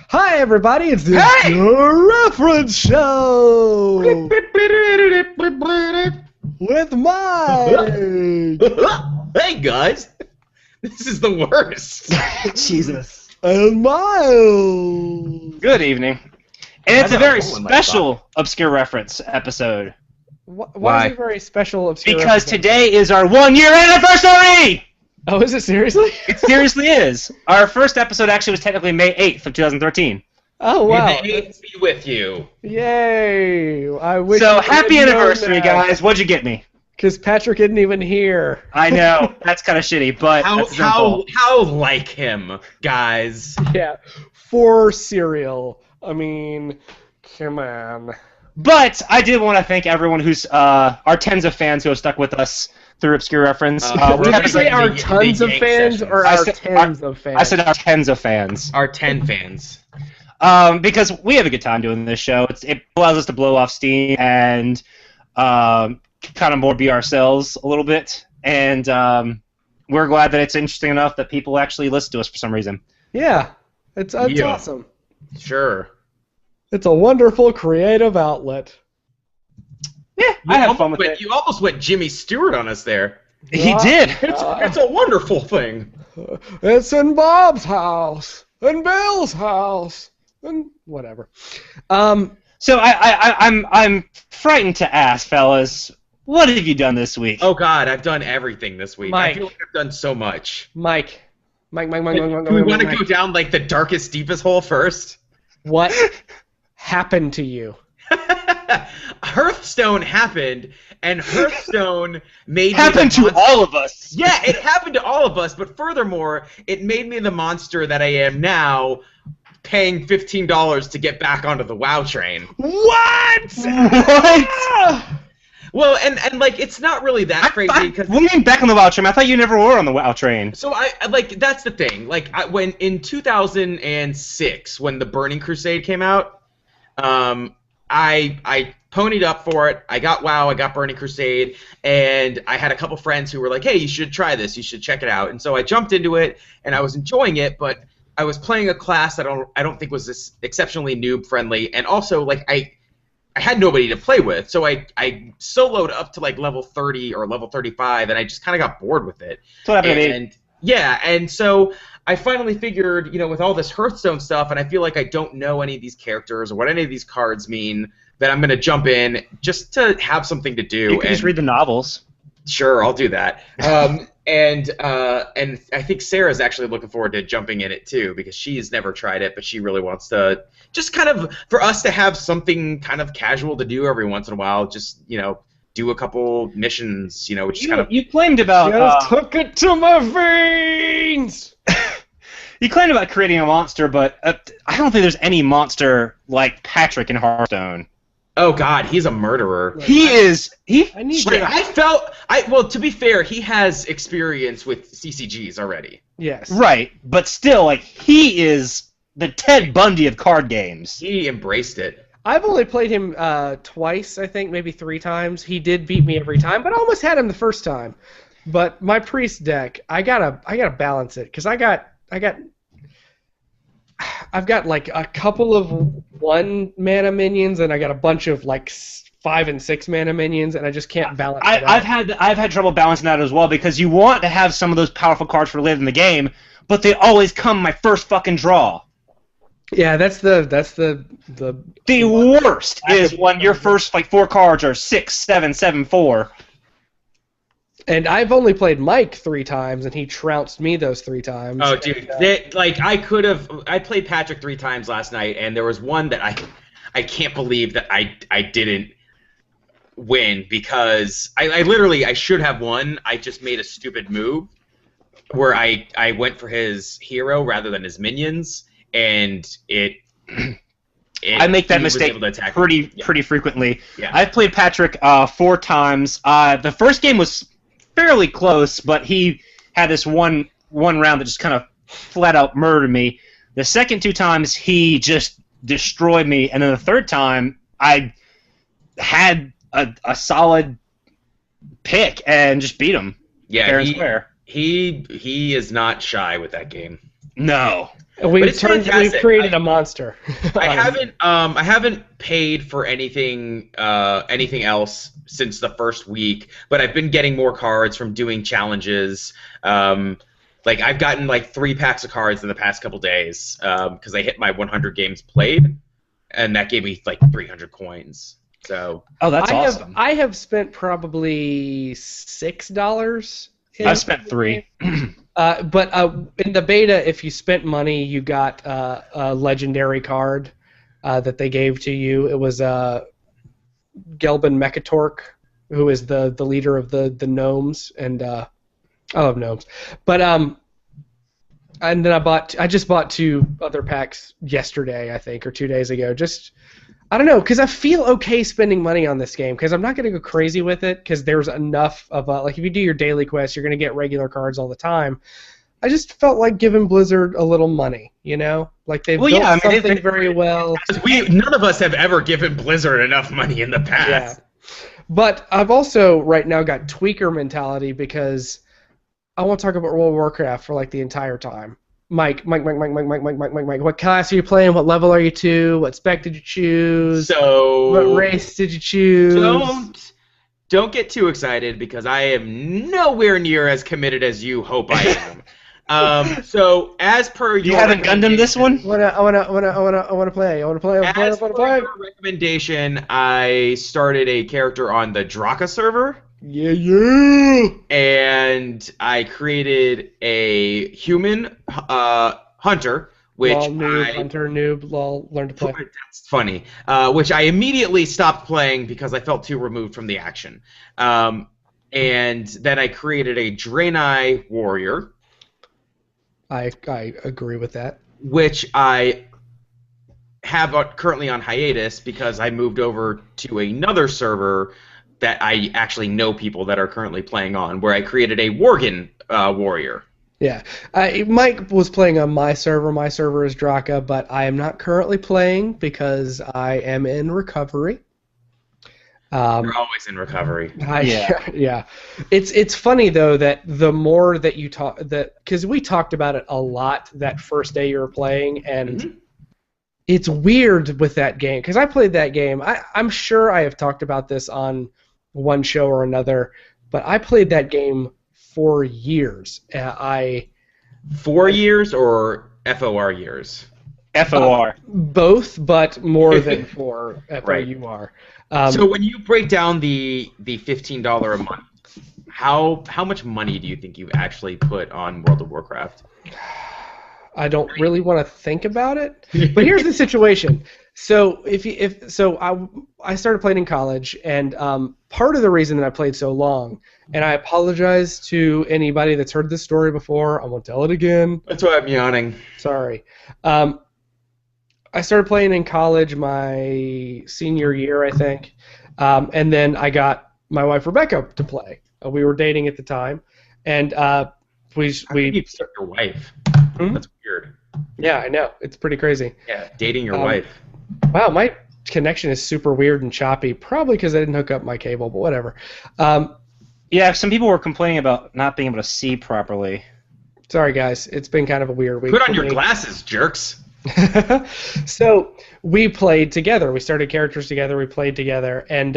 Hi, everybody. It's the Reference Show with Mike. Hey, guys. This is the worst. Jesus. And Miles. Good evening. And it's a very special Obscure Reference episode. Why is it a very special Obscure Because Reference? today is our 1-year anniversary! Oh, is it seriously? It seriously is. Our first episode actually was technically May 8th of 2013. Oh, wow. May the 8th be with you. Yay. I wish So, happy anniversary, guys. What'd you get me? Because Patrick isn't even here. I know. That's kind of shitty, but how like him, guys. Yeah. For cereal. I mean, come on. But I did want to thank everyone who's our tens of fans who have stuck with us through Obscure Reference. Did you say our tons of fans or our tens of fans? I said our tens of fans. Our 10 fans. Because we have a good time doing this show. It allows us to blow off steam and kind of more be ourselves a little bit. And we're glad that it's interesting enough that people actually listen to us for some reason. Yeah. It's awesome. Sure. It's a wonderful creative outlet. Yeah, I have fun with it. You almost went Jimmy Stewart on us there. He did. It's a wonderful thing. It's in Bob's house, and Bill's house, and whatever. So I'm frightened to ask, fellas, what have you done this week? Oh God, I've done everything this week. Mike. I feel like I've done so much. Mike. Do we want to go down like the darkest, deepest hole first? What happened to you? Hearthstone happened, and Hearthstone made happened to all of us. Yeah, it happened to all of us, but furthermore, it made me the monster that I am now, paying $15 to get back onto the WoW train. What? Well, and like, it's not really that crazy. What do you mean back on the WoW train? I thought you never were on the WoW train. So I like, that's the thing. Like, when in 2006, when the Burning Crusade came out, I ponied up for it. I got WoW, I got Burning Crusade, and I had a couple friends who were like, hey, you should try this, you should check it out. And so I jumped into it, and I was enjoying it, but I was playing a class that I don't think was this exceptionally noob-friendly, and also, like, I had nobody to play with, so I soloed up to, like, level 30 or level 35, and I just kind of got bored with it. That's what happened to me. Yeah, and so I finally figured, with all this Hearthstone stuff, and I feel like I don't know any of these characters or what any of these cards mean, that I'm going to jump in just to have something to do. You can just read the novels. Sure, I'll do that. And I think Sarah's actually looking forward to jumping in it too, because she's never tried it, but she really wants to, just kind of for us to have something kind of casual to do every once in a while, just, do a couple missions, which kind of... You claimed about... Just took it to my veins! You claimed about creating a monster, but I don't think there's any monster like Patrick in Hearthstone. Oh God, he's a murderer. Well, to be fair, he has experience with CCGs already. Yes. Right, but still, like, he is the Ted Bundy of card games. He embraced it. I've only played him twice, I think, maybe 3 times. He did beat me every time, but I almost had him the first time. But my priest deck, I gotta balance it, because I've got like a couple of 1 mana minions, and I got a bunch of like 5 and 6 mana minions, and I just can't balance it out. I've had trouble balancing that as well, because you want to have some of those powerful cards for later in the game, but they always come my first fucking draw. Yeah, that's the worst is when your first like 4 cards are 6, 7, 7, 4. And I've only played Mike 3 times, and he trounced me those 3 times. Oh, dude, I played Patrick 3 times last night, and there was one that I can't believe that I didn't win, because I should have won. I just made a stupid move where I went for his hero rather than his minions, and I make that mistake pretty frequently. Yeah. I've played Patrick 4 times. The first game was fairly close, but he had this one round that just kind of flat out murdered me. The second 2 times, he just destroyed me, and then the third time, I had a solid pick and just beat him. Yeah, fair and square. He is not shy with that game. No. We've fantastic. created a monster. I haven't paid for anything else since the first week, but I've been getting more cards from doing challenges. Like I've gotten like 3 packs of cards in the past couple days because I hit my 100 games played, and that gave me like 300 coins. So that's awesome. I have spent probably $6. I've spent 3. But in the beta, if you spent money, you got a legendary card that they gave to you. It was Gelben Mechatork, who is the leader of the gnomes, and I love gnomes. But and then I just bought 2 other packs yesterday, I think, or 2 days ago. Just I don't know, because I feel okay spending money on this game, because I'm not going to go crazy with it, because there's enough of like if you do your daily quests, you're going to get regular cards all the time. I just felt like giving Blizzard a little money, you know, like they've built something very well. None of us have ever given Blizzard enough money in the past. Yeah. But I've also right now got tweaker mentality because I won't talk about World of Warcraft for like the entire time. Mike, what class are you playing? What level are you to? What spec did you choose? So what race did you choose? Don't get too excited because I am nowhere near as committed as you hope I am. So as per you haven't Gundam this one? I wanna play. As per your recommendation, I started a character on the Draka server. Yeah. And I created a human hunter, which hunter noob, learn to play. That's funny. Which I immediately stopped playing because I felt too removed from the action. And then I created a Draenei warrior. I agree with that. Which I have currently on hiatus because I moved over to another server that I actually know people that are currently playing on, where I created a Worgen warrior. Yeah. Mike was playing on my server. My server is Draka, but I am not currently playing because I am in recovery. You're always in recovery. Yeah. It's funny, though, that the more that you talk... because we talked about it a lot that first day you were playing, and it's weird with that game, because I played that game. I'm sure I have talked about this on one show or another, but I played that game for years. 4 years or FOR years? FOR. Both, but more than 4 FOUR. So when you break down the $15 a month, how much money do you think you've actually put on World of Warcraft? I don't really want to think about it, but here's the situation. So I started playing in college, and part of the reason that I played so long, and I apologize to anybody that's heard this story before, I won't tell it again. That's why I'm yawning. Sorry. I started playing in college my senior year, I think, and then I got my wife Rebecca to play. We were dating at the time, and we start your wife. That's weird. Yeah, I know. It's pretty crazy. Yeah, dating your wife. Wow, my connection is super weird and choppy, probably because I didn't hook up my cable, but whatever. Yeah, some people were complaining about not being able to see properly. Sorry, guys. It's been kind of a weird week. Put on your glasses, jerks. So we played together. We started characters together. We played together, and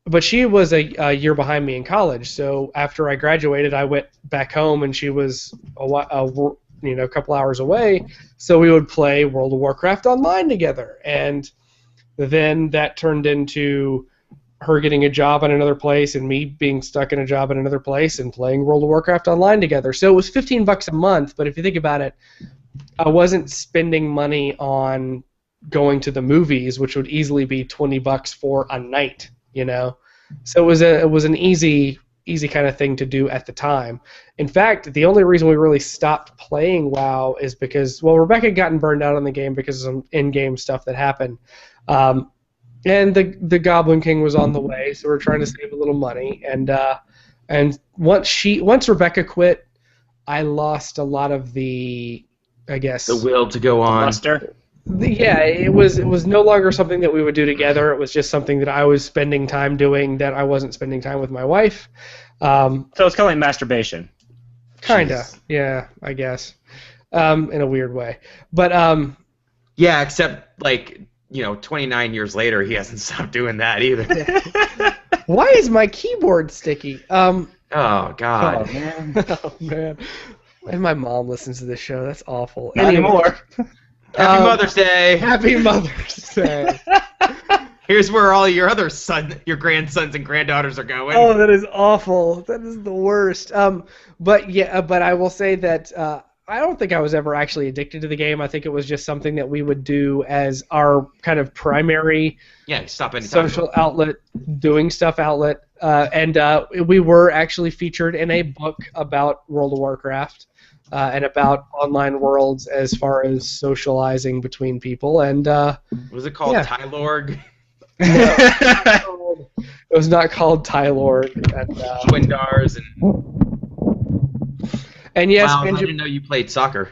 but she was a year behind me in college. So after I graduated, I went back home, and she was a couple hours away. So we would play World of Warcraft online together, and then that turned into her getting a job in another place and me being stuck in a job in another place and playing World of Warcraft online together. So it was $15 a month, but if you think about it, I wasn't spending money on going to the movies, which would easily be $20 for a night, So it was an easy kind of thing to do at the time. In fact, the only reason we really stopped playing WoW is because, Rebecca had gotten burned out on the game because of some in-game stuff that happened. And the Goblin King was on the way, so we're trying to save a little money. And once Rebecca quit, I lost a lot of the will to go on. It was no longer something that we would do together. It was just something that I was spending time doing that I wasn't spending time with my wife. So it's kind of like masturbation. Kinda, yeah, I guess. in a weird way. But yeah, except 29 years later, he hasn't stopped doing that either. Why is my keyboard sticky? Oh God. Oh man. Oh man. And my mom listens to this show. That's awful. Not anymore. Happy Mother's Day. Happy Mother's Day. Here's where all your other your grandsons and granddaughters are going. Oh, that is awful. That is the worst. But I will say that I don't think I was ever actually addicted to the game. I think it was just something that we would do as our kind of primary social outlet, doing stuff outlet. And we were actually featured in a book about World of Warcraft and about online worlds as far as socializing between people. And was it called Tylorg? No, it was not called Tylorg. And Twindars and yes, wow, Benjamin, I didn't know you played soccer.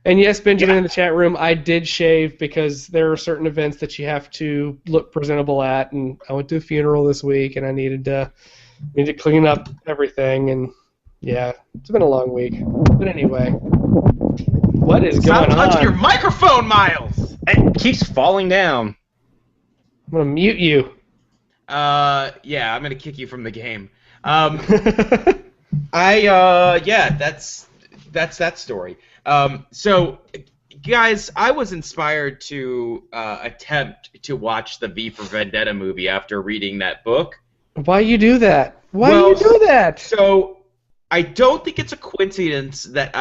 And yes, Benjamin in the chat room, I did shave because there are certain events that you have to look presentable at, and I went to a funeral this week, and I needed to clean up everything, and yeah, it's been a long week. But anyway, what is going on? Stop touching your microphone, Miles! It keeps falling down. I'm gonna mute you. Yeah, I'm gonna kick you from the game. That's that story. So, guys, I was inspired to attempt to watch the V for Vendetta movie after reading that book. Why you do that? Why do you do that? So, I don't think it's a coincidence that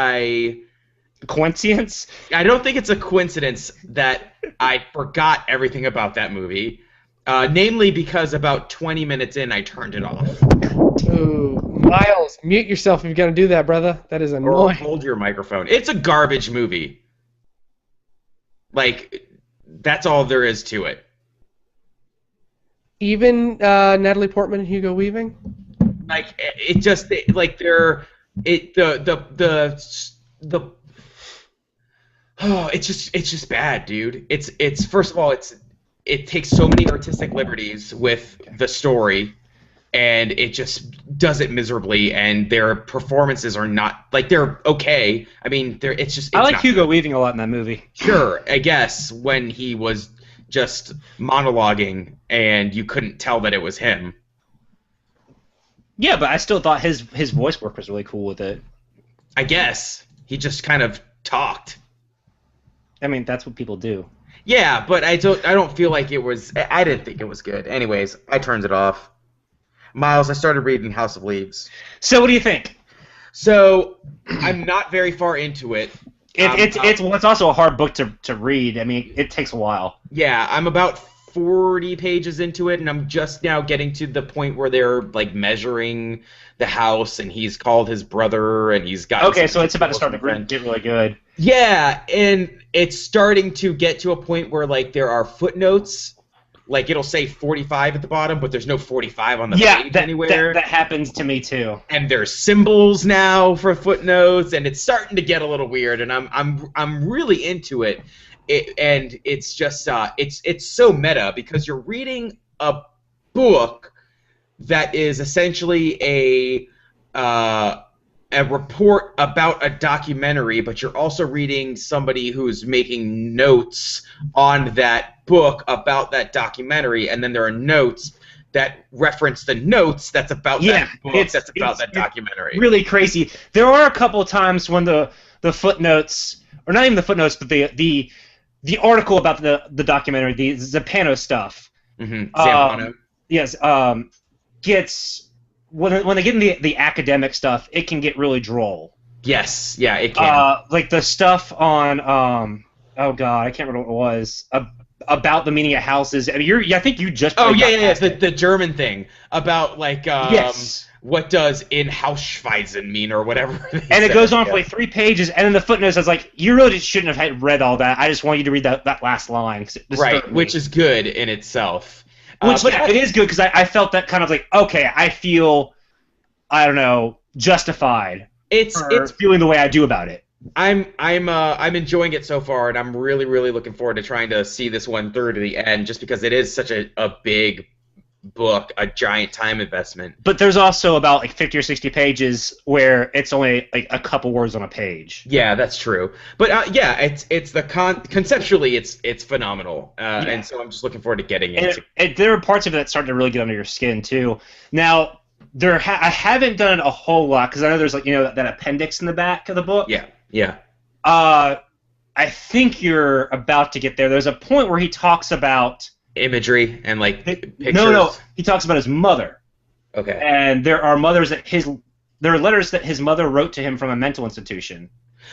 Coincidence? I don't think it's a coincidence that I forgot everything about that movie. Namely because about 20 minutes in, I turned it off. Ooh, Miles, mute yourself if you're going to do that, brother. That is annoying. Or hold your microphone. It's a garbage movie. That's all there is to it. Even Natalie Portman and Hugo Weaving? It's just bad, dude. It's first of all, it takes so many artistic liberties with the story, and it just does it miserably. And their performances are not they're okay. I mean, I like Hugo Weaving a lot in that movie. Sure, I guess when he was just monologuing and you couldn't tell that it was him. Yeah, but I still thought his voice work was really cool with it. I guess he just kind of talked. I mean, that's what people do. Yeah, but I don't feel like it was. I didn't think it was good. Anyways, I turned it off. Miles, I started reading House of Leaves. So what do you think? So I'm not very far into it. It's also a hard book to read. I mean, it takes a while. Yeah, I'm about 40 pages into it, and I'm just now getting to the point where they're measuring the house, and he's called his brother, and he's got. Okay, so it's about to start to get really good. Yeah, and it's starting to get to a point where there are footnotes. It'll say 45 at the bottom, but there's no 45 on the page anywhere. That happens to me too. And there's symbols now for footnotes, and it's starting to get a little weird. And I'm really into it. And it's just it's so meta because you're reading a book that is essentially a report about a documentary, but you're also reading somebody who's making notes on that book about that documentary, and then there are notes that reference the notes that's about that book that's about that documentary. Really crazy. There are a couple of times when the footnotes, or not even the footnotes, but the article about the documentary, the Zappano stuff. Mm-hmm. Zappano. Yes. Gets when they get in the academic stuff, it can get really droll. Yes. Yeah, it can. The stuff on oh god, I can't remember what it was. About the meaning of houses. I mean, I think you just. Oh yeah. The German thing about yes. What does in Hausweisen mean or whatever. And it goes on for 3 pages, and then the footnote says you really shouldn't have read all that. I just want you to read that last line. Right, which is good in itself. It is good because I felt that kind of okay, I feel, I don't know, justified. It's feeling the way I do about it. I'm enjoying it so far, and I'm really, really looking forward to trying to see this one through to the end, just because it is such a big book a giant time investment. But there's also about like 50 or 60 pages where it's only like a couple words on a page. Yeah, that's true. But yeah, it's the conceptually it's phenomenal, and so I'm just looking forward to getting into. There are parts of it that start to really get under your skin too. Now I haven't done it a whole lot because I know there's like that appendix in the back of the book. Yeah. I think you're about to get there. There's a point where he talks about imagery and like pictures. No, he talks about his mother. Okay. And there are letters that his mother wrote to him from a mental institution.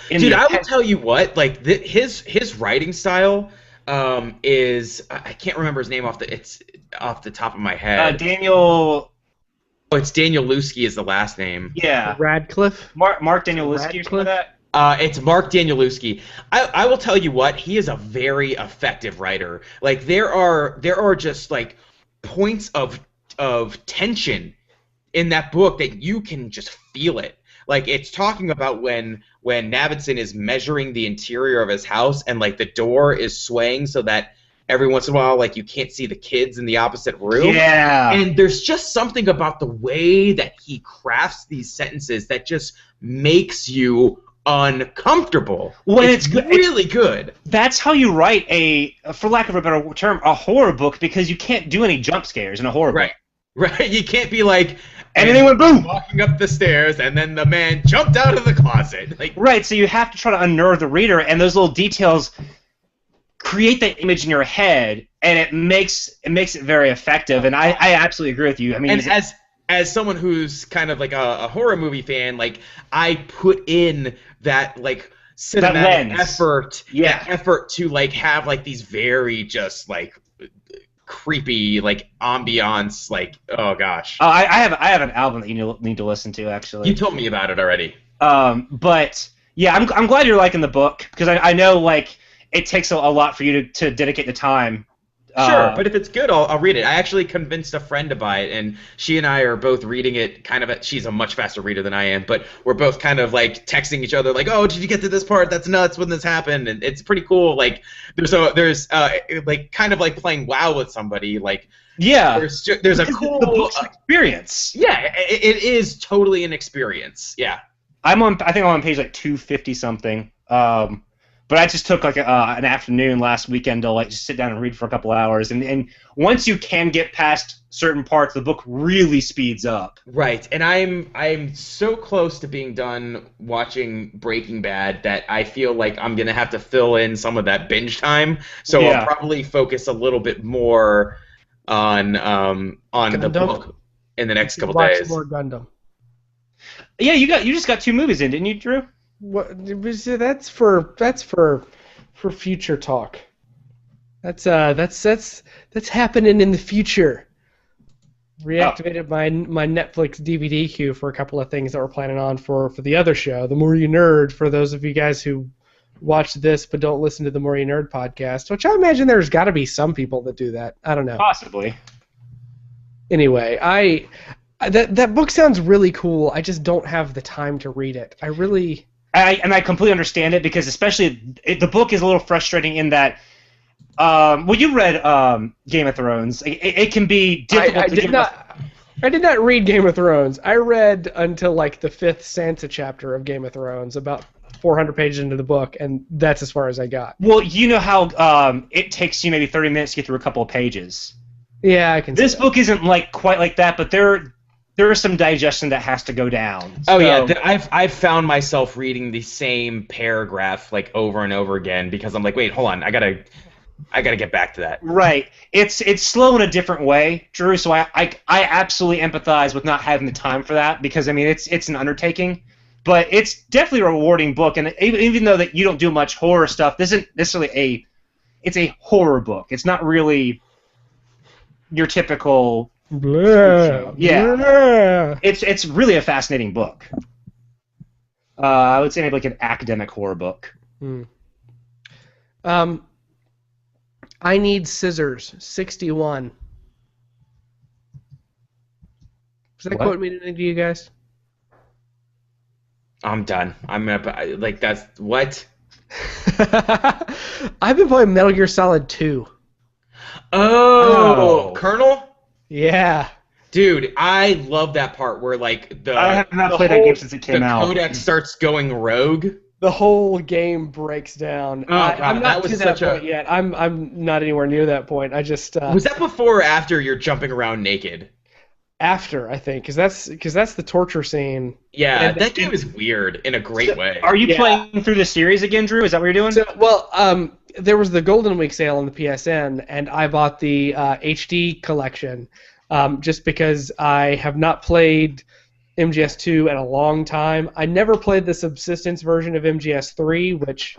Dude, I will tell you what, like his writing style is I can't remember his name off the top of my head. Daniel. Oh, it's Daniel Lusky is the last name. Yeah. Radcliffe. Mark Daniel Lusky or something like that. It's Mark Danielewski. I will tell you what, he is a very effective writer. Like there are just like points of tension in that book that you can just feel it. Like it's talking about when Navidson is measuring the interior of his house and like the door is swaying so that every once in a while like you can't see the kids in the opposite room. Yeah. And there's just something about the way that he crafts these sentences that just makes you uncomfortable. When it's really good. That's how you write for lack of a better term, a horror book, because you can't do any jump scares in a horror book. Right. You can't be like, and then they went boom, walking up the stairs, and then the man jumped out of the closet. Like, right. So you have to try to unnerve the reader, and those little details create that image in your head, and it makes it very effective. And I absolutely agree with you. I mean, and as someone who's kind of like a horror movie fan, like I put in that like cinematic effort to like have like these very just like creepy like ambiance, like oh gosh. Oh, I have an album that you need to listen to actually. You told me about it already. But yeah, I'm glad you're liking the book because I know like it takes a lot for you to dedicate the time. Sure, but if it's good, I'll read it. I actually convinced a friend to buy it, and she and I are both reading it kind of she's a much faster reader than I am, but we're both kind of like texting each other like, oh, did you get to this part? That's nuts when this happened. And it's pretty cool. Like there's like kind of like playing WoW with somebody. Like yeah, there's a cool the book's experience. Yeah, it is totally an experience. Yeah. I think I'm on page like 250 something. But I just took like an afternoon last weekend to like just sit down and read for a couple hours, and once you can get past certain parts, the book really speeds up. Right, and I'm so close to being done watching Breaking Bad that I feel like I'm gonna have to fill in some of that binge time. So I'll probably focus a little bit more on the book in the next couple days. Watch more Gundam. Yeah, you just got 2 movies in, didn't you, Drew? What? That's for future talk. That's happening in the future. Reactivated my Netflix DVD queue for a couple of things that we're planning on for the other show, The More You Nerd. For those of you guys who watch this but don't listen to the More You Nerd podcast, which I imagine there's got to be some people that do that. I don't know. Possibly. Anyway, that book sounds really cool. I just don't have the time to read it. I completely understand it because especially the book is a little frustrating in that you read Game of Thrones. It can be difficult. I did not read Game of Thrones. I read until like the 5th Sansa chapter of Game of Thrones, about 400 pages into the book, and that's as far as I got. Well, you know how it takes you maybe 30 minutes to get through a couple of pages. Yeah, I can. This book isn't like quite like that, but there is some digestion that has to go down. Oh yeah, I've found myself reading the same paragraph like over and over again because I'm like, wait, hold on, I gotta get back to that. Right. It's slow in a different way, Drew. So I absolutely empathize with not having the time for that because I mean it's an undertaking, but it's definitely a rewarding book. And even though that you don't do much horror stuff, this isn't necessarily it's a horror book. It's not really your typical. Blah, yeah, blah. It's really a fascinating book. I would say maybe like an academic horror book. I Need Scissors 61. Does that quote mean anything to you guys? I'm done. I'm gonna like that's what. I've been playing Metal Gear Solid 2. Oh, Colonel. Yeah. Dude, I love that part where like I have not played that game since it came out. The codex starts going rogue. The whole game breaks down. Oh God, I'm not that was to such that point yet. I'm not anywhere near that point. I just Was that before or after you're jumping around naked? after, I think, because that's the torture scene. Yeah, And that game is weird in a great way. Are you Yeah. playing through the series again, Drew? Is that what you're doing? So, well, there was the Golden Week sale on the PSN, and I bought the HD collection, just because I have not played MGS2 in a long time. I never played the subsistence version of MGS3, which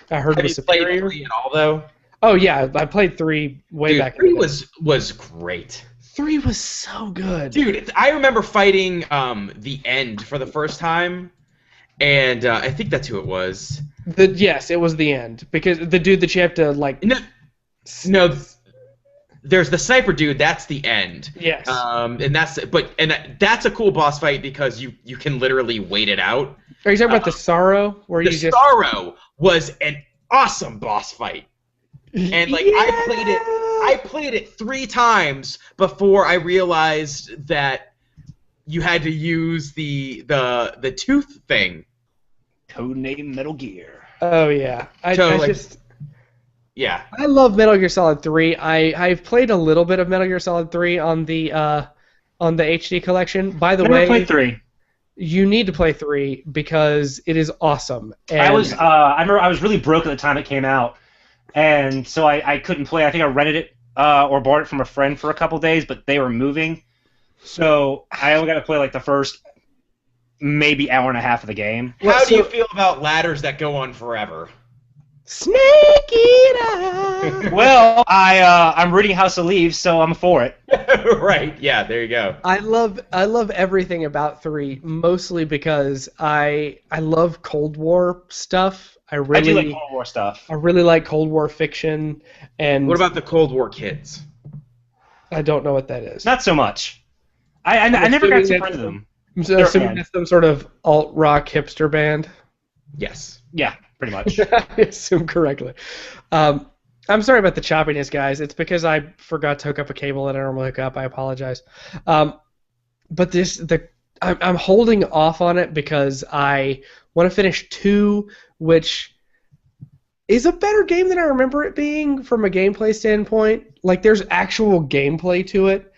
I heard Have was you played superior. 3 at all though? Oh yeah, I played 3 way Dude, back. 3 in the day. was great. 3 was so good. Dude, I remember fighting the End for the first time, and I think that's who it was. Yes, it was the end because the dude that you have to like. No, there's the sniper dude. That's the End. Yes. And that's a cool boss fight because you can literally wait it out. Are you talking about the Sorrow where The you just? Sorrow was an awesome boss fight, and like I played it 3 times before I realized that you had to use the tooth thing. Codename Metal Gear. Oh yeah, Yeah. I love Metal Gear Solid 3. I've played a little bit of Metal Gear Solid 3 on the HD collection. By the Never way, played 3. you need to play 3 because it is awesome. And I remember I was really broke at the time it came out, and so I couldn't play. I think I rented it or borrowed it from a friend for a couple days, but they were moving, so I only got to play like the first maybe hour and a half of the game. How do you feel about ladders that go on forever? Snake Eater. Well, I'm reading House of Leaves, so I'm for it. Right. Yeah. There you go. I love everything about 3, mostly because I love Cold War stuff. I I do like Cold War stuff. I really like Cold War fiction, and What about the Cold War kids? I don't know what that is. Not so much. I never got super into them. I'm assuming that's some sort of alt rock hipster band. Yes. Yeah, pretty much. I assume correctly. I'm sorry about the choppiness, guys. It's because I forgot to hook up a cable that I normally hook up. I apologize. But I'm holding off on it because I want to finish 2, which is a better game than I remember it being from a gameplay standpoint. Like, there's actual gameplay to it,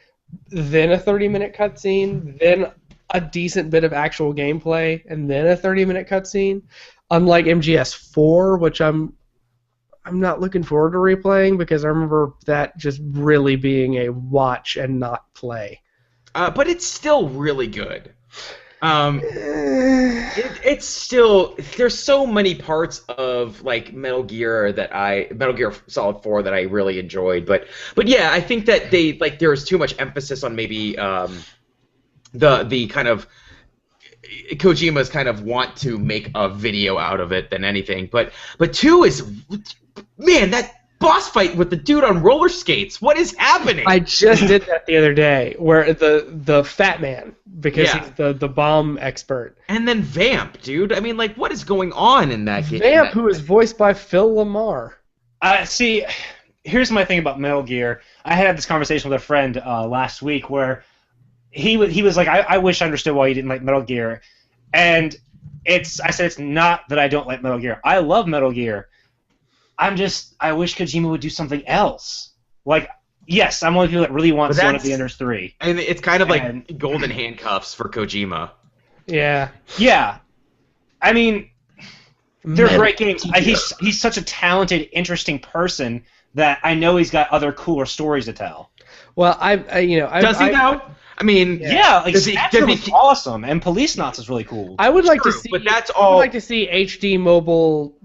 then a 30-minute cutscene, then a decent bit of actual gameplay, and then a 30-minute cutscene. Unlike MGS4, which I'm not looking forward to replaying because I remember that just really being a watch and not play. But it's still really good. It's still, there's so many parts of like Metal Gear Solid 4 that I really enjoyed, but yeah, I think that there was too much emphasis on maybe the kind of Kojima's kind of want to make a video out of it than anything, but 2 is, man, that boss fight with the dude on roller skates. What is happening? I just did that the other day, where the fat man, because he's the bomb expert. And then Vamp, dude. I mean, like, what is going on in that game? Vamp, who is voiced by Phil Lamar. See, here's my thing about Metal Gear. I had this conversation with a friend last week where he was like, I wish I understood why you didn't like Metal Gear. And I said it's not that I don't like Metal Gear. I love Metal Gear. I wish Kojima would do something else. Like, yes, I'm one of the people that really want Zone of the Enders 3. And it's kind of like golden handcuffs for Kojima. Yeah. Yeah. I mean, they're great games. He's such a talented, interesting person that I know he's got other cooler stories to tell. Well, Does he now? I mean, yeah, like Snatcher was awesome, and Police Knots is really cool. I would like to see, but that's all. I would like to see HD mobile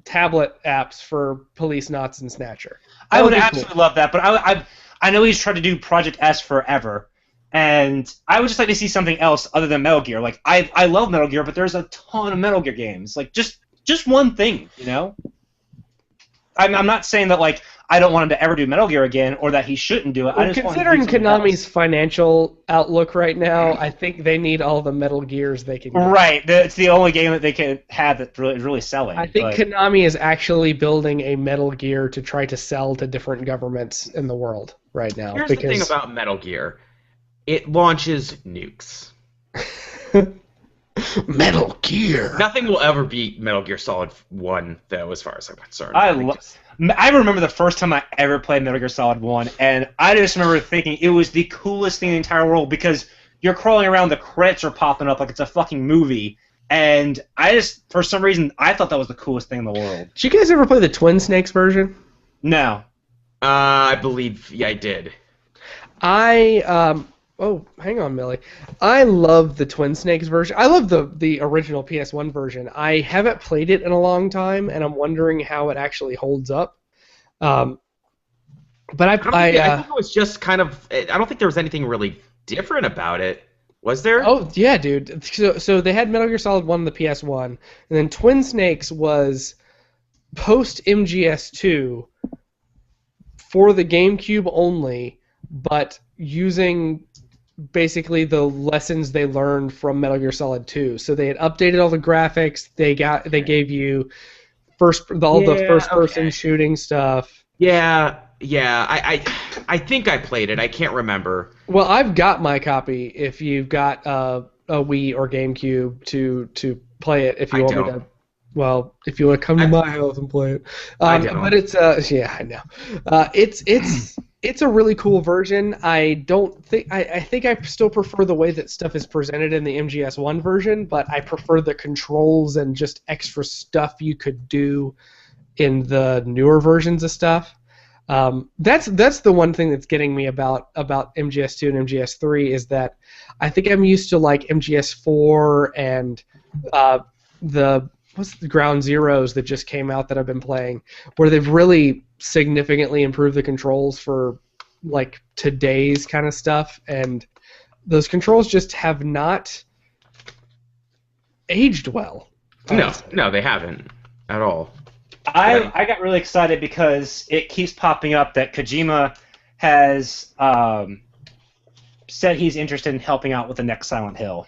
tablet apps for Police Knots and Snatcher. I would absolutely love that, but I know he's tried to do Project S forever, and I would just like to see something else other than Metal Gear. Like I love Metal Gear, but there's a ton of Metal Gear games. Like just one thing, you know. I'm not saying that like I don't want him to ever do Metal Gear again, or that he shouldn't do it. Well, considering Konami's financial outlook right now, I think they need all the Metal Gears they can get. Right, it's the only game that they can have that's really selling. I think Konami is actually building a Metal Gear to try to sell to different governments in the world right now. Here's the thing about Metal Gear. It launches nukes. Metal Gear. Nothing will ever beat Metal Gear Solid 1, though, as far as I'm concerned. I remember the first time I ever played Metal Gear Solid 1, and I just remember thinking it was the coolest thing in the entire world because you're crawling around, the credits are popping up like it's a fucking movie, and for some reason, I thought that was the coolest thing in the world. Did you guys ever play the Twin Snakes version? No. I believe, I did. Oh, hang on, Millie. I love the Twin Snakes version. I love the original PS1 version. I haven't played it in a long time, and I'm wondering how it actually holds up. But I think it was just kind of. I don't think there was anything really different about it. Was there? Oh yeah, dude. So they had Metal Gear Solid 1 on the PS1, and then Twin Snakes was post MGS2 for the GameCube only, but using basically the lessons they learned from Metal Gear Solid 2. So they had updated all the graphics. They gave you the first person shooting stuff. Yeah. I think I played it. I can't remember. Well, I've got my copy. If you've got a Wii or GameCube to play it, if you want me to. Well, if you want to come to my house and play it. But it's I know. It's a really cool version. I think I still prefer the way that stuff is presented in the MGS1 version, but I prefer the controls and just extra stuff you could do in the newer versions of stuff. That's the one thing that's getting me about MGS2 and MGS3 is that I think I'm used to like MGS4 and what's the Ground Zeroes that just came out that I've been playing, where they've really significantly improved the controls for like today's kind of stuff, and those controls just have not aged well. No, they haven't at all. I got really excited because it keeps popping up that Kojima has said he's interested in helping out with the next Silent Hill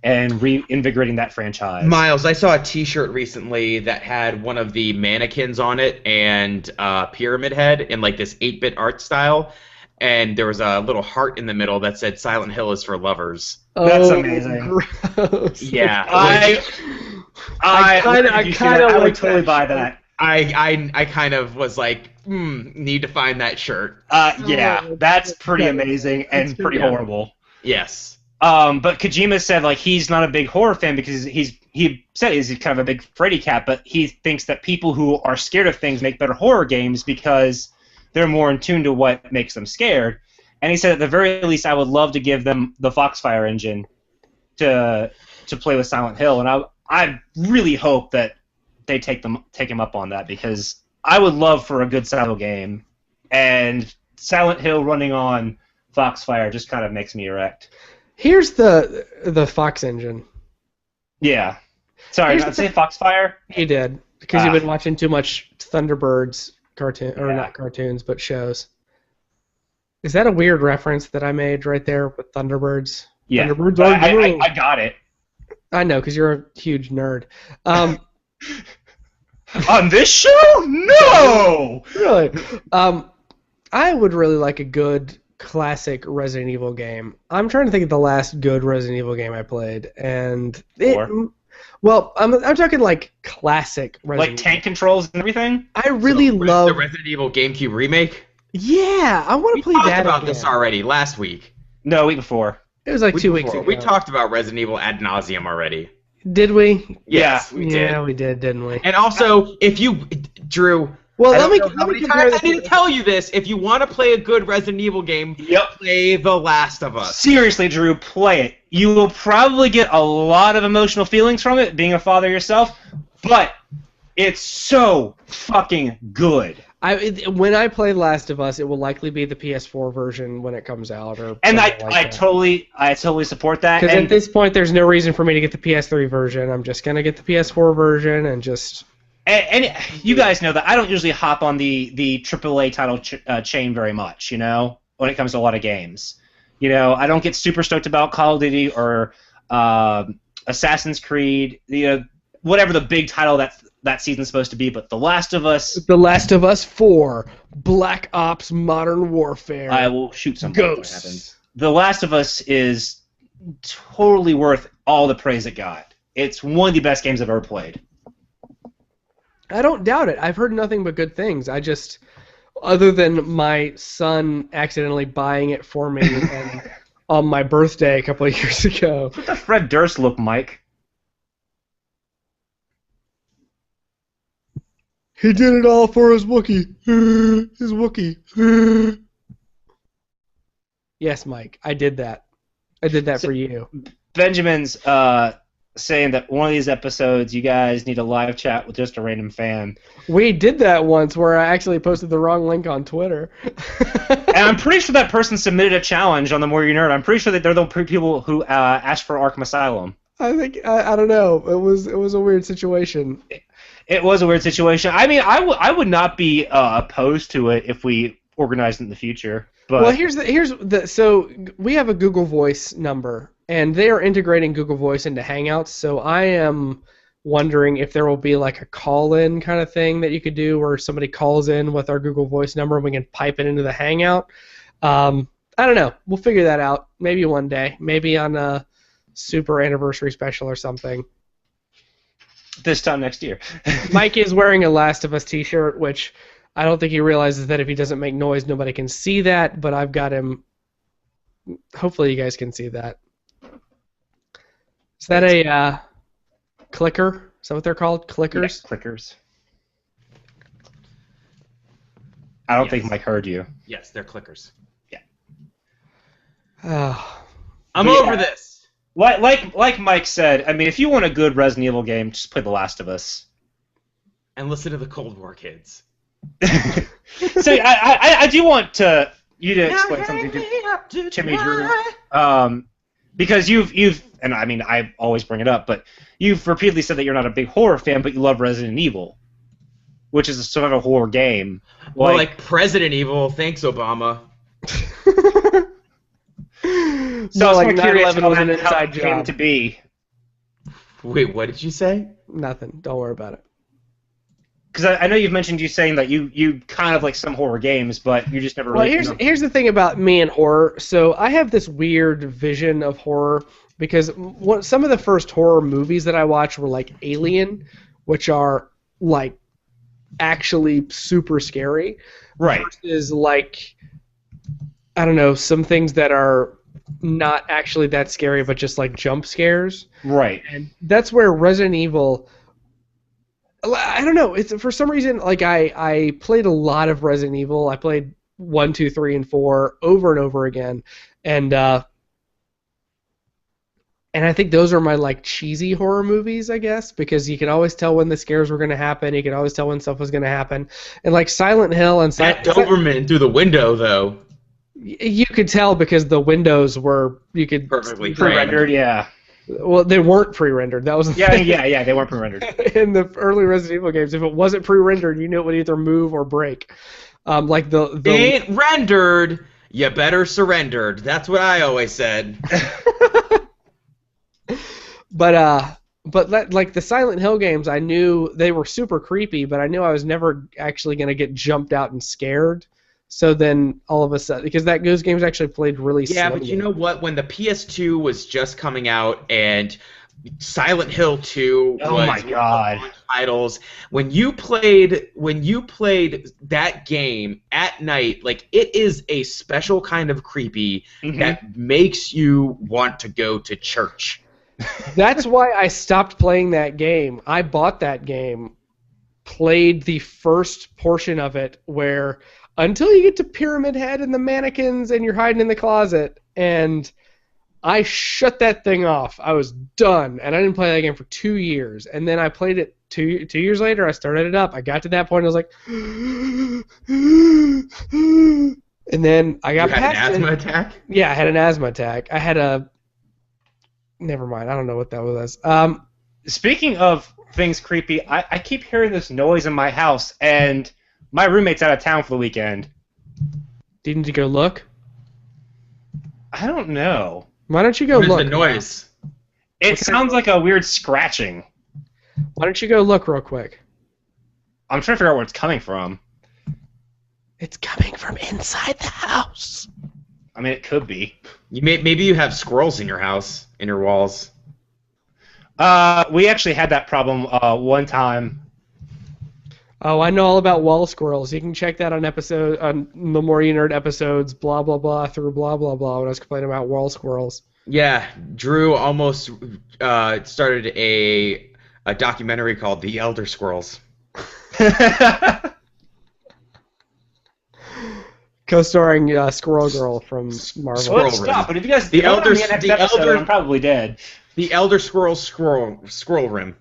and reinvigorating that franchise. Miles, I saw a T-shirt recently that had one of the mannequins on it and Pyramid Head in like this 8-bit art style, and there was a little heart in the middle that said "Silent Hill is for lovers." That's amazing. Gross. Yeah, I kind of would totally buy that. I kind of was like, need to find that shirt. Yeah, that's pretty amazing and pretty horrible. Yes. But Kojima said like he's not a big horror fan because he said he's kind of a big Freddy cat, but he thinks that people who are scared of things make better horror games because they're more in tune to what makes them scared. And he said at the very least I would love to give them the Foxfire engine to play with Silent Hill, and I really hope that they take him up on that because I would love for a good Silent Hill game, and Silent Hill running on Foxfire just kind of makes me erect. Here's the Fox engine. Yeah. Sorry, did I say Foxfire? You did, because you've been watching too much Thunderbirds not cartoons, but shows. Is that a weird reference that I made right there with Thunderbirds? Yeah. Thunderbirds I got it. I know, because you're a huge nerd. On this show? No! Really? I would really like a good classic Resident Evil game. I'm trying to think of the last good Resident Evil game I played, and I'm talking like classic Resident Evil. Tank controls and everything? I really love the Resident Evil GameCube remake. Yeah, I want to play that. We talked about this already last week. No, week before. It was like 2 weeks ago. We talked about Resident Evil ad nauseum already. Did we? Yes, we did. Yeah, we did, didn't we? And also, if you, Drew, well, let me compare this. I need to tell you this. If you want to play a good Resident Evil game, play The Last of Us. Seriously, Drew, play it. You will probably get a lot of emotional feelings from it, being a father yourself, but it's so fucking good. When I play Last of Us, it will likely be the PS4 version when it comes out, I totally support that. Because at this point, there's no reason for me to get the PS3 version. I'm just gonna get the PS4 version and just And you guys know that I don't usually hop on the AAA title chain very much, when it comes to a lot of games. I don't get super stoked about Call of Duty or Assassin's Creed, whatever the big title that season's supposed to be, but The Last of Us... The Last of Us 4, Black Ops Modern Warfare. I will shoot somebody if that Ghosts. happens. The Last of Us is totally worth all the praise it got. It's one of the best games I've ever played. I don't doubt it. I've heard nothing but good things. Other than my son accidentally buying it for me and on my birthday a couple of years ago. What the Fred Durst look, Mike? He did it all for his Wookiee. His Wookiee. Yes, Mike, I did that. I did that for you. Benjamin's saying that one of these episodes you guys need a live chat with just a random fan. We did that once where I actually posted the wrong link on Twitter. And I'm pretty sure that person submitted a challenge on the More You Nerd. I'm pretty sure that they're the people who asked for Arkham Asylum. I think I don't know. It was a weird situation. It was a weird situation. I mean, I would not be opposed to it if we organized it in the future. But Well, so we have a Google Voice number, and they are integrating Google Voice into Hangouts. So I am wondering if there will be like a call-in kind of thing that you could do, where somebody calls in with our Google Voice number and we can pipe it into the Hangout. I don't know. We'll figure that out. Maybe one day. Maybe on a super anniversary special or something. This time next year. Mike is wearing a Last of Us t-shirt, which I don't think he realizes that if he doesn't make noise, nobody can see that, but I've got him... Hopefully you guys can see that. Is that a clicker? Is that what they're called? Clickers? Yeah, clickers. I don't think Mike heard you. Yes, they're clickers. Yeah. I'm over this. Like Mike said, I mean, if you want a good Resident Evil game, just play The Last of Us. And listen to the Cold War kids. So I do want you to explain something to Timmy Drew, because you've and I mean I always bring it up, but you've repeatedly said that you're not a big horror fan, but you love Resident Evil, which is a sort of a horror game. Well, like President Evil, thanks Obama. So like I'm curious 9/11 was an how inside it came job. to be. Wait, what did you say? Nothing. Don't worry about it. Because I know you've mentioned you saying that you kind of like some horror games, but you just never Well, really... here's the thing about me and horror. So I have this weird vision of horror because some of the first horror movies that I watched were like Alien, which are like actually super scary. Right. Versus like, I don't know, some things that are not actually that scary, but just like jump scares. Right. And that's where Resident Evil... I don't know. It's for some reason like I played a lot of Resident Evil. I played 1, 2, 3, and 4 over and over again, and I think those are my like cheesy horror movies, I guess, because you could always tell when the scares were going to happen. You could always tell when stuff was going to happen, and like Silent Hill and That Doberman through the window though. You could tell because the windows were Perfectly pre-rendered. Yeah. Well, they weren't pre-rendered. That was the thing. Yeah. They weren't pre-rendered. In the early Resident Evil games, if it wasn't pre-rendered, you knew it would either move or break. Like the ain't rendered, you better surrendered. That's what I always said. But like the Silent Hill games, I knew they were super creepy, but I knew I was never actually going to get jumped out and scared. So then all of a sudden, because those games actually played really slowly. Yeah, but you know what? When the PS2 was just coming out and Silent Hill 2 was my God. one of the titles, when you played that game at night, like it is a special kind of creepy that makes you want to go to church. That's why I stopped playing that game. I bought that game, played the first portion of it where until you get to Pyramid Head and the mannequins and you're hiding in the closet, and I shut that thing off. I was done, and I didn't play that game for 2 years. And then I played it two years later. I started it up. I got to that point, and I was like, and then I got past it. You had an asthma attack? Yeah, I had an asthma attack. I had a... Never mind. I don't know what that was. Speaking of thing's creepy. I keep hearing this noise in my house, and my roommate's out of town for the weekend. Didn't you go look? I don't know. Why don't you go What is look? the noise? It sounds like a weird scratching. Why don't you go look real quick? I'm trying to figure out where it's coming from. It's coming from inside the house. I mean, it could be. Maybe you have squirrels in your house, in your walls. We actually had that problem one time. Oh, I know all about wall squirrels. You can check that on the More You Nerd episodes, blah blah blah through blah blah blah. When I was complaining about wall squirrels. Yeah, Drew almost started a documentary called The Elder Squirrels. Co-starring Squirrel Girl from Marvel. Squirrel Let's stop. But if you guys The vote on Elder- the next the episode, Elder- I'm probably dead. The Elder Squirrel Squirrel Rim.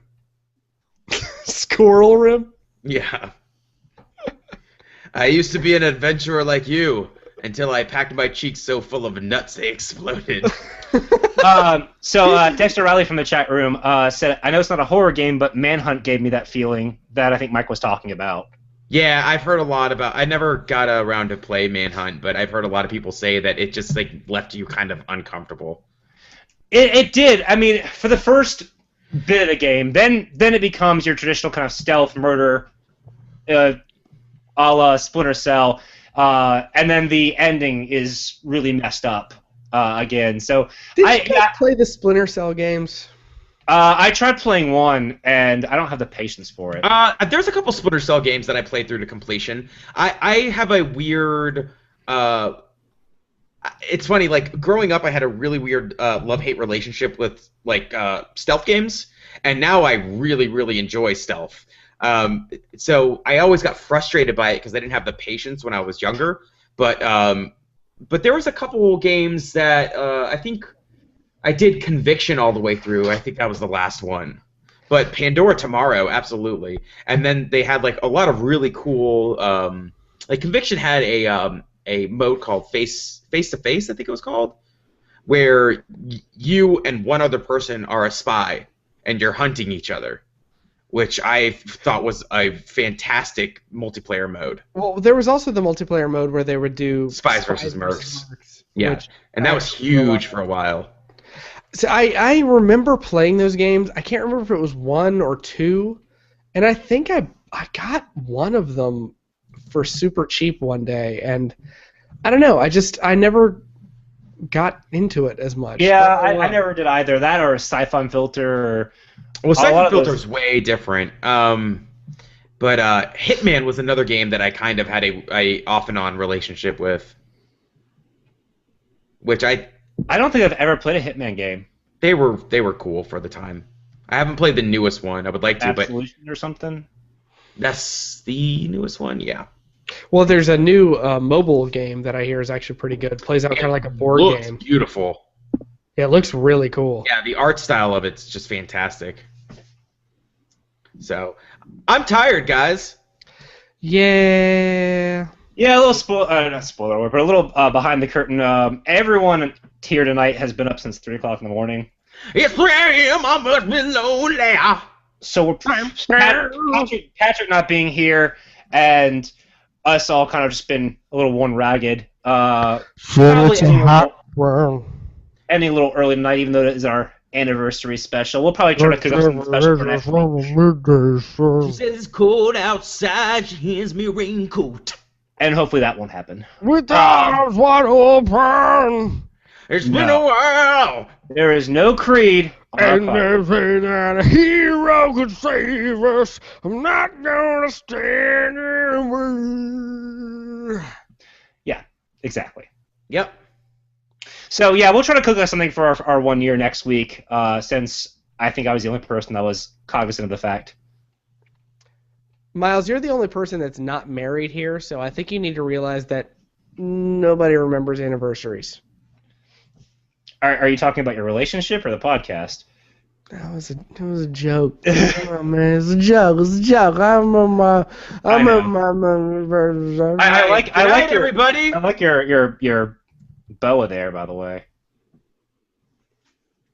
Squirrel Rim? Yeah. I used to be an adventurer like you until I packed my cheeks so full of nuts they exploded. So Dexter Riley from the chat room said, I know it's not a horror game, but Manhunt gave me that feeling that I think Mike was talking about. Yeah, I've heard a lot about. I never got around to play Manhunt, but I've heard a lot of people say that it just like left you kind of uncomfortable. It did. I mean, for the first bit of the game, then it becomes your traditional kind of stealth murder, a la Splinter Cell, and then the ending is really messed up again. So Did you guys play the Splinter Cell games? I tried playing one, and I don't have the patience for it. There's a couple Splinter Cell games that I played through to completion. I have a weird. It's funny, like growing up, I had a really weird love-hate relationship with like stealth games, and now I really, really enjoy stealth. So I always got frustrated by it because I didn't have the patience when I was younger. But there was a couple games that I think I did Conviction all the way through. I think that was the last one. But Pandora Tomorrow, absolutely. And then they had like a lot of really cool. Like Conviction had a mode called Face to Face, I think it was called, where you and one other person are a spy and you're hunting each other, which I thought was a fantastic multiplayer mode. Well, there was also the multiplayer mode where they would do Spies versus Mercs. Yeah, and that was huge for a while. So I remember playing those games. I can't remember if it was 1 or 2, and I think I got one of them for super cheap one day, and I don't know. I never got into it as much. Yeah, I never did either. That or Siphon Filter. Well, Siphon Filter is way different. But Hitman was another game that I kind of had a off and on relationship with, which I don't think I've ever played a Hitman game. They were cool for the time. I haven't played the newest one. I would like to, Absolution or something. That's the newest one, yeah. Well, there's a new mobile game that I hear is actually pretty good. It plays out kind of like a board game. Beautiful. Yeah, it looks really cool. Yeah, the art style of it's just fantastic. So, I'm tired, guys. Yeah. Yeah, a little not spoiler alert, but a little behind the curtain. Everyone here tonight has been up since 3 o'clock in the morning. It's 3 a.m. I must be lonely. So we're Patrick not being here, and us all kind of just been a little one ragged. Probably ending a little early tonight, even though it is our anniversary special. We'll probably try to cook up something special for next week. She says it's cold outside. She hands me a raincoat. And hopefully that won't happen. With the eyes wide open. It's been a while. There is no creed. And they say that a hero could save us. I'm not gonna stand anymore. Yeah, exactly. Yep. So yeah, we'll try to cook up something for our 1 year next week, since I think I was the only person that was cognizant of the fact. Miles, you're the only person that's not married here, so I think you need to realize that nobody remembers anniversaries. Are you talking about your relationship or the podcast? It was a joke. Oh, man, it's a joke. It's a joke. I like everybody. I like your boa there, by the way.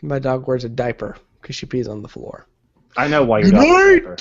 My dog wears a diaper because she pees on the floor. I know why your Good dog is night! Pepper.